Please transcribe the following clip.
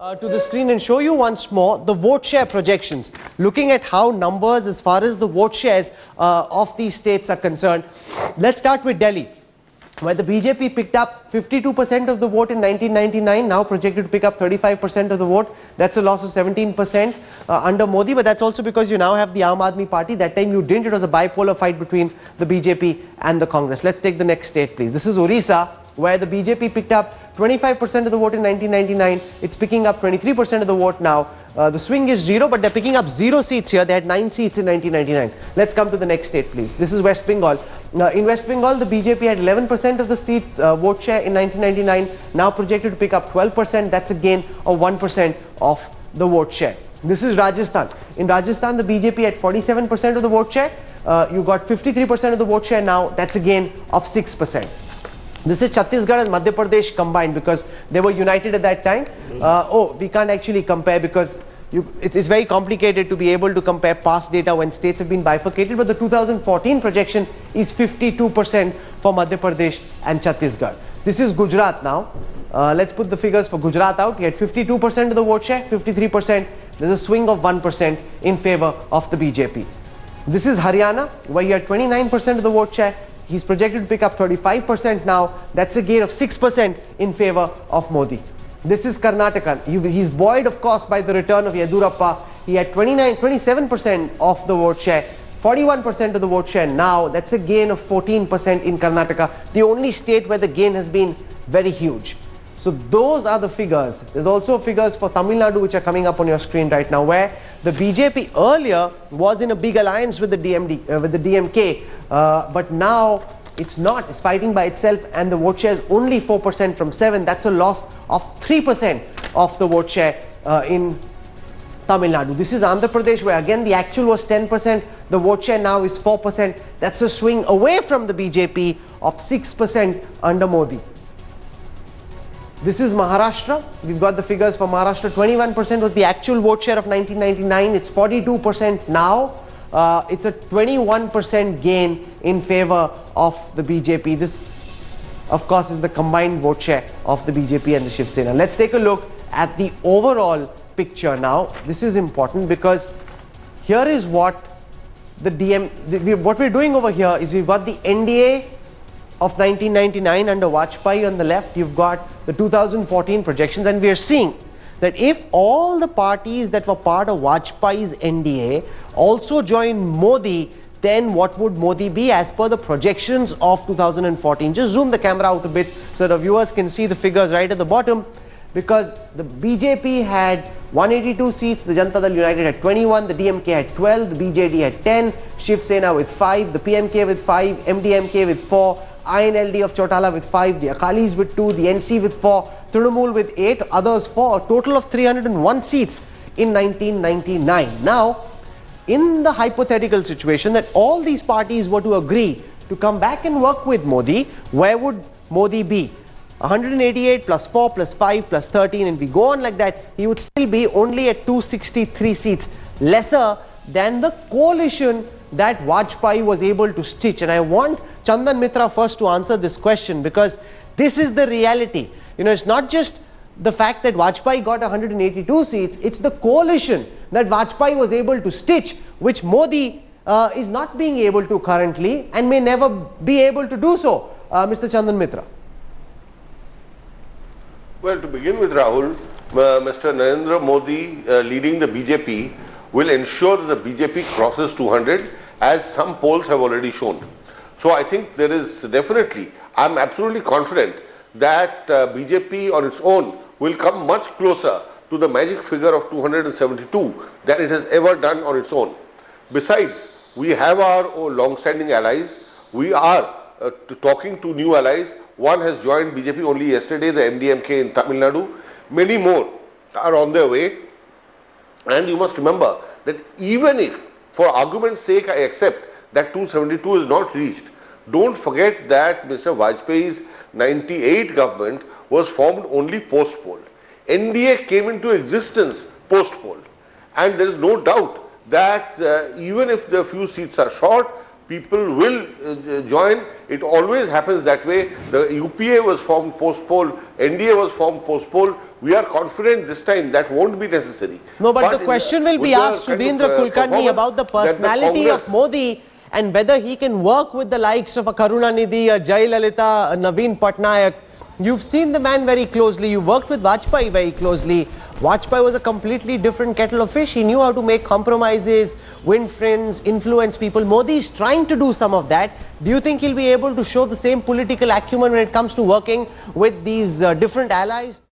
To the screen and show you once more the vote share projections, looking at how numbers as far as the vote shares of these states are concerned. Let's start with Delhi, where the BJP picked up 52% of the vote in 1999, now projected to pick up 35% of the vote. That's a loss of 17% under Modi, but that's also because you now have the Aam Aadmi Party. That time you didn't. It was a bipolar fight between the BJP and the Congress. Let's take the next state, please. This is Orissa, where the BJP picked up 25% of the vote in 1999. It's picking up 23% of the vote now. The swing is 0, but they're picking up 0 seats here. They had 9 seats in 1999. Let's come to the next state, please. This is West Bengal. In West Bengal, the BJP had 11% of the seat vote share in 1999, now projected to pick up 12%. That's a gain of 1% of the vote share. This is Rajasthan. In Rajasthan, the BJP had 47% of the vote share. You got 53% of the vote share now. That's a gain of 6%. This is Chhattisgarh and Madhya Pradesh combined because they were united at that time. We can't actually compare because it's very complicated to be able to compare past data when states have been bifurcated. But the 2014 projection is 52% for Madhya Pradesh and Chhattisgarh. This is Gujarat now. Let's put the figures for Gujarat out. You had 52% of the vote share, 53%. There's a swing of 1% in favor of the BJP. This is Haryana, where you had 29% of the vote share. He's projected to pick up 35% now. That's a gain of 6% in favor of Modi. This is Karnataka. He's buoyed, of course, by the return of Yedurappa. He had 27% of the vote share, 41% of the vote share now. That's a gain of 14% in Karnataka, the only state where the gain has been very huge. So those are the figures. There's also figures for Tamil Nadu which are coming up on your screen right now, where the BJP earlier was in a big alliance with the DMK, but now it's not. It's fighting by itself, and the vote share is only 4% from 7. That's a loss of 3% of the vote share in Tamil Nadu. This is Andhra Pradesh, where again the actual was 10%. The vote share now is 4%. That's a swing away from the BJP of 6% under Modi. This is Maharashtra. We've got the figures for Maharashtra. 21% was the actual vote share of 1999. It's 42% now. It's a 21% gain in favor of the BJP. This, of course, is the combined vote share of the BJP and the Shiv Sena. Let's take a look at the overall picture now. This is important because here is what what we're doing over here is we've got the NDA of 1999 under Vajpayee on the left. You've got the 2014 projections, and we are seeing that if all the parties that were part of Vajpayee's NDA also join Modi, then what would Modi be as per the projections of 2014? Just zoom the camera out a bit so the viewers can see the figures right at the bottom, because the BJP had 182 seats, the Janata Dal United had 21, the DMK had 12, the BJD had 10, Shiv Sena with 5, the PMK with 5, MDMK with 4, INLD of Chautala with 5, the Akalis with 2, the NC with 4, Trinamool with 8, others 4, a total of 301 seats in 1999. Now, in the hypothetical situation that all these parties were to agree to come back and work with Modi, where would Modi be? 188 plus 4 plus 5 plus 13, and we go on like that, he would still be only at 263 seats, lesser than the coalition that Vajpayee was able to stitch. And I want Chandan Mitra first to answer this question, because this is the reality. You know, it's not just the fact that Vajpayee got 182 seats, it's the coalition that Vajpayee was able to stitch, which Modi is not being able to currently and may never be able to do so. Mr. Chandan Mitra. Well, to begin with, Rahul, Mr. Narendra Modi leading the BJP will ensure that the BJP crosses 200, as some polls have already shown. So I think there is definitely, I'm absolutely confident that BJP on its own will come much closer to the magic figure of 272 than it has ever done on its own. Besides, we have our long-standing allies. We are talking to new allies. One has joined BJP only yesterday, the MDMK in Tamil Nadu. Many more are on their way. And you must remember that even if, for argument's sake, I accept that 272 is not reached, don't forget that Mr. Vajpayee's 98 government was formed only post-poll. NDA came into existence post-poll. And there is no doubt that even if the few seats are short, people will join. It always happens that way. The UPA was formed post-poll, NDA was formed post-poll. We are confident this time that won't be necessary. No, but the question will be asked, Sudhindra Kulkarni, about the personality of Modi and whether he can work with the likes of a Karunanidhi, a Jayalalitha, a Naveen Patnaik. You've seen the man very closely. You worked with Vajpayee very closely. Vajpayee was a completely different kettle of fish. He knew how to make compromises, win friends, influence people. Modi is trying to do some of that. Do you think he'll be able to show the same political acumen when it comes to working with these different allies?